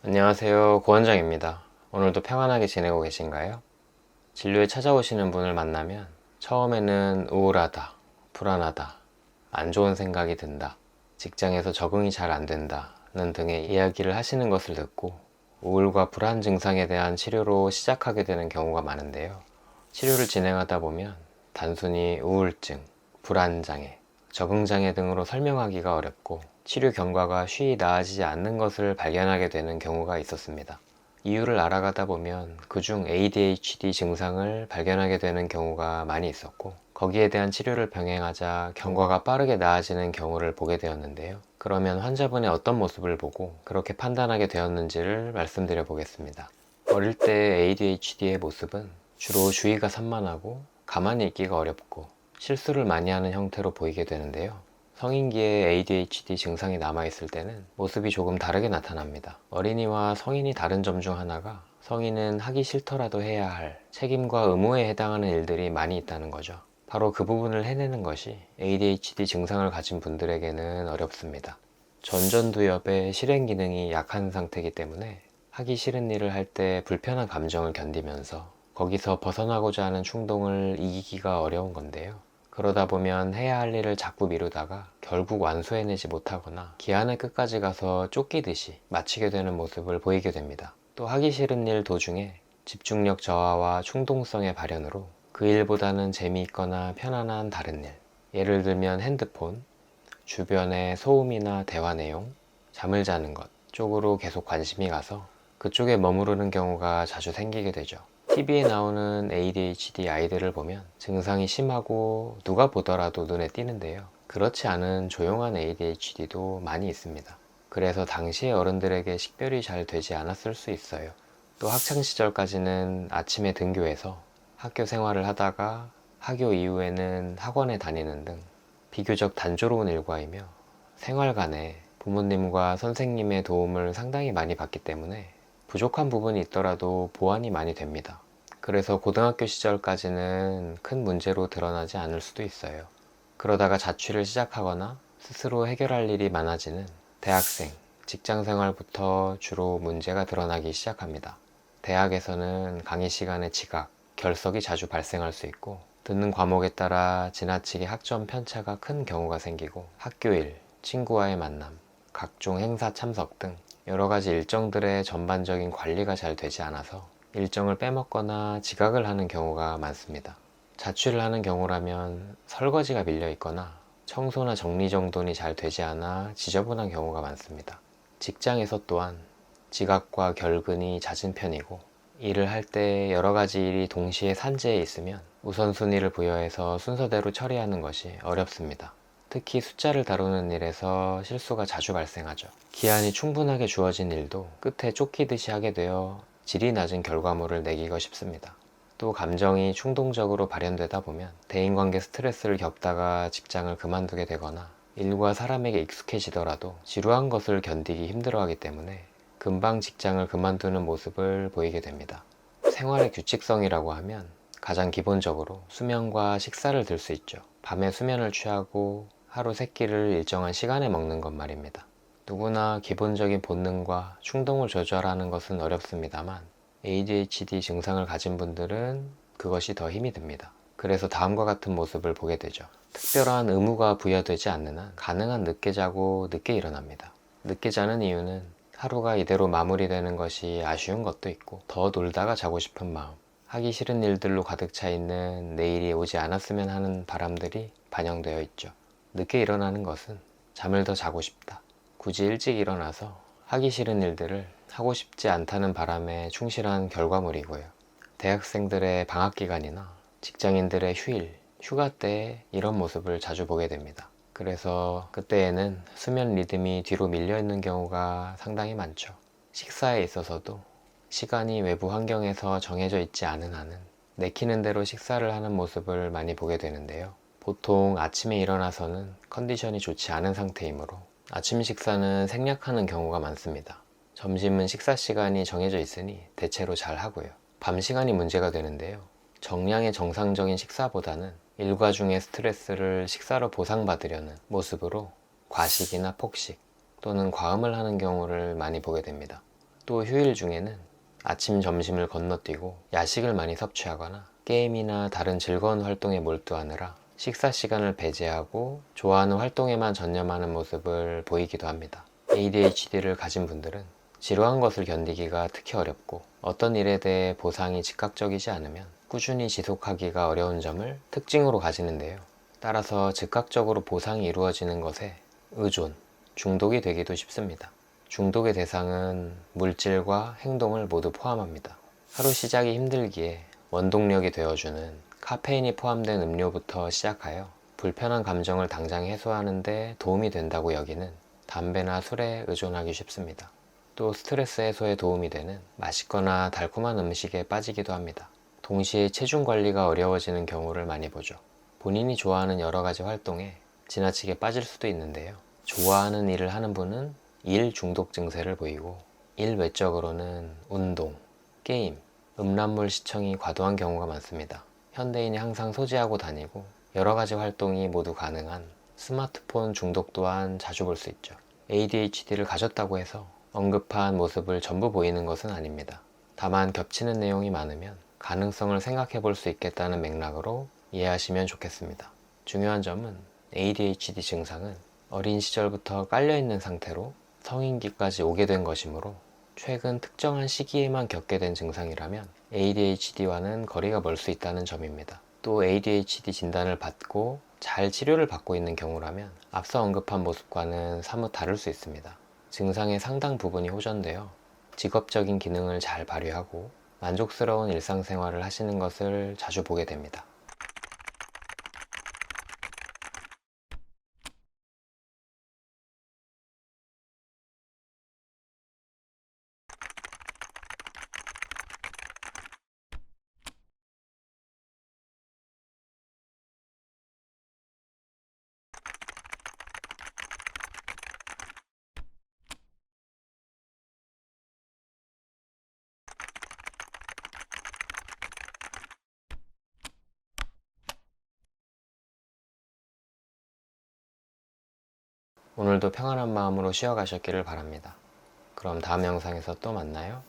안녕하세요, 고원장입니다. 오늘도 평안하게 지내고 계신가요? 진료에 찾아오시는 분을 만나면 처음에는 우울하다, 불안하다, 안 좋은 생각이 든다, 직장에서 적응이 잘 안 된다는 등의 이야기를 하시는 것을 듣고 우울과 불안 증상에 대한 치료로 시작하게 되는 경우가 많은데요. 치료를 진행하다 보면 단순히 우울증, 불안장애, 적응장애 등으로 설명하기가 어렵고 치료 경과가 쉬이 나아지지 않는 것을 발견하게 되는 경우가 있었습니다. 이유를 알아가다 보면 그중 ADHD 증상을 발견하게 되는 경우가 많이 있었고, 거기에 대한 치료를 병행하자 경과가 빠르게 나아지는 경우를 보게 되었는데요. 그러면 환자분의 어떤 모습을 보고 그렇게 판단하게 되었는지를 말씀드려 보겠습니다. 어릴 때 ADHD의 모습은 주로 주의가 산만하고 가만히 있기가 어렵고 실수를 많이 하는 형태로 보이게 되는데요. 성인기에 ADHD 증상이 남아있을 때는 모습이 조금 다르게 나타납니다. 어린이와 성인이 다른 점 중 하나가 성인은 하기 싫더라도 해야 할 책임과 의무에 해당하는 일들이 많이 있다는 거죠. 바로 그 부분을 해내는 것이 ADHD 증상을 가진 분들에게는 어렵습니다. 전전두엽의 실행 기능이 약한 상태이기 때문에 하기 싫은 일을 할 때 불편한 감정을 견디면서 거기서 벗어나고자 하는 충동을 이기기가 어려운 건데요. 그러다 보면 해야 할 일을 자꾸 미루다가 결국 완수해내지 못하거나 기한의 끝까지 가서 쫓기듯이 마치게 되는 모습을 보이게 됩니다. 또 하기 싫은 일 도중에 집중력 저하와 충동성의 발현으로 그 일보다는 재미있거나 편안한 다른 일, 예를 들면 핸드폰, 주변의 소음이나 대화 내용, 잠을 자는 것 쪽으로 계속 관심이 가서 그쪽에 머무르는 경우가 자주 생기게 되죠. TV에 나오는 ADHD 아이들을 보면 증상이 심하고 누가 보더라도 눈에 띄는데요. 그렇지 않은 조용한 ADHD도 많이 있습니다. 그래서 당시의 어른들에게 식별이 잘 되지 않았을 수 있어요. 또 학창시절까지는 아침에 등교해서 학교 생활을 하다가 학교 이후에는 학원에 다니는 등 비교적 단조로운 일과이며 생활간에 부모님과 선생님의 도움을 상당히 많이 받기 때문에 부족한 부분이 있더라도 보완이 많이 됩니다. 그래서 고등학교 시절까지는 큰 문제로 드러나지 않을 수도 있어요. 그러다가 자취를 시작하거나 스스로 해결할 일이 많아지는 대학생, 직장 생활부터 주로 문제가 드러나기 시작합니다. 대학에서는 강의 시간에 지각, 결석이 자주 발생할 수 있고, 듣는 과목에 따라 지나치게 학점 편차가 큰 경우가 생기고, 학교 일, 친구와의 만남, 각종 행사 참석 등 여러 가지 일정들의 전반적인 관리가 잘 되지 않아서 일정을 빼먹거나 지각을 하는 경우가 많습니다. 자취를 하는 경우라면 설거지가 밀려 있거나 청소나 정리정돈이 잘 되지 않아 지저분한 경우가 많습니다. 직장에서 또한 지각과 결근이 잦은 편이고, 일을 할 때 여러 가지 일이 동시에 산재해 있으면 우선순위를 부여해서 순서대로 처리하는 것이 어렵습니다. 특히 숫자를 다루는 일에서 실수가 자주 발생하죠. 기한이 충분하게 주어진 일도 끝에 쫓기듯이 하게 되어 질이 낮은 결과물을 내기가 쉽습니다. 또 감정이 충동적으로 발현되다 보면 대인관계 스트레스를 겪다가 직장을 그만두게 되거나 일과 사람에게 익숙해지더라도 지루한 것을 견디기 힘들어하기 때문에 금방 직장을 그만두는 모습을 보이게 됩니다. 생활의 규칙성이라고 하면 가장 기본적으로 수면과 식사를 들 수 있죠. 밤에 수면을 취하고 하루 3끼를 일정한 시간에 먹는 것 말입니다. 누구나 기본적인 본능과 충동을 조절하는 것은 어렵습니다만 ADHD 증상을 가진 분들은 그것이 더 힘이 듭니다. 그래서 다음과 같은 모습을 보게 되죠. 특별한 의무가 부여되지 않는 한 가능한 늦게 자고 늦게 일어납니다. 늦게 자는 이유는 하루가 이대로 마무리되는 것이 아쉬운 것도 있고, 더 놀다가 자고 싶은 마음, 하기 싫은 일들로 가득 차 있는 내일이 오지 않았으면 하는 바람들이 반영되어 있죠. 늦게 일어나는 것은 잠을 더 자고 싶다, 굳이 일찍 일어나서 하기 싫은 일들을 하고 싶지 않다는 바람에 충실한 결과물이고요. 대학생들의 방학기간이나 직장인들의 휴일, 휴가 때 이런 모습을 자주 보게 됩니다. 그래서 그때에는 수면 리듬이 뒤로 밀려 있는 경우가 상당히 많죠. 식사에 있어서도 시간이 외부 환경에서 정해져 있지 않은 한은 내키는 대로 식사를 하는 모습을 많이 보게 되는데요. 보통 아침에 일어나서는 컨디션이 좋지 않은 상태이므로 아침 식사는 생략하는 경우가 많습니다. 점심은 식사 시간이 정해져 있으니 대체로 잘 하고요. 밤 시간이 문제가 되는데요. 정량의 정상적인 식사보다는 일과 중에 스트레스를 식사로 보상받으려는 모습으로 과식이나 폭식 또는 과음을 하는 경우를 많이 보게 됩니다. 또 휴일 중에는 아침, 점심을 건너뛰고 야식을 많이 섭취하거나 게임이나 다른 즐거운 활동에 몰두하느라 식사 시간을 배제하고 좋아하는 활동에만 전념하는 모습을 보이기도 합니다. ADHD를 가진 분들은 지루한 것을 견디기가 특히 어렵고 어떤 일에 대해 보상이 즉각적이지 않으면 꾸준히 지속하기가 어려운 점을 특징으로 가지는데요. 따라서 즉각적으로 보상이 이루어지는 것에 의존, 중독이 되기도 쉽습니다. 중독의 대상은 물질과 행동을 모두 포함합니다. 하루 시작이 힘들기에 원동력이 되어주는 카페인이 포함된 음료부터 시작하여 불편한 감정을 당장 해소하는 데 도움이 된다고 여기는 담배나 술에 의존하기 쉽습니다. 또 스트레스 해소에 도움이 되는 맛있거나 달콤한 음식에 빠지기도 합니다. 동시에 체중 관리가 어려워지는 경우를 많이 보죠. 본인이 좋아하는 여러 가지 활동에 지나치게 빠질 수도 있는데요. 좋아하는 일을 하는 분은 일 중독 증세를 보이고 일 외적으로는 운동, 게임, 음란물 시청이 과도한 경우가 많습니다. 현대인이 항상 소지하고 다니고 여러 가지 활동이 모두 가능한 스마트폰 중독 또한 자주 볼 수 있죠. ADHD를 가졌다고 해서 언급한 모습을 전부 보이는 것은 아닙니다. 다만 겹치는 내용이 많으면 가능성을 생각해 볼 수 있겠다는 맥락으로 이해하시면 좋겠습니다. 중요한 점은 ADHD 증상은 어린 시절부터 깔려있는 상태로 성인기까지 오게 된 것이므로 최근 특정한 시기에만 겪게 된 증상이라면 ADHD와는 거리가 멀 수 있다는 점입니다. 또 ADHD 진단을 받고 잘 치료를 받고 있는 경우라면 앞서 언급한 모습과는 사뭇 다를 수 있습니다. 증상의 상당 부분이 호전되어 직업적인 기능을 잘 발휘하고 만족스러운 일상생활을 하시는 것을 자주 보게 됩니다. 오늘도 평안한 마음으로 쉬어가셨기를 바랍니다. 그럼 다음 영상에서 또 만나요.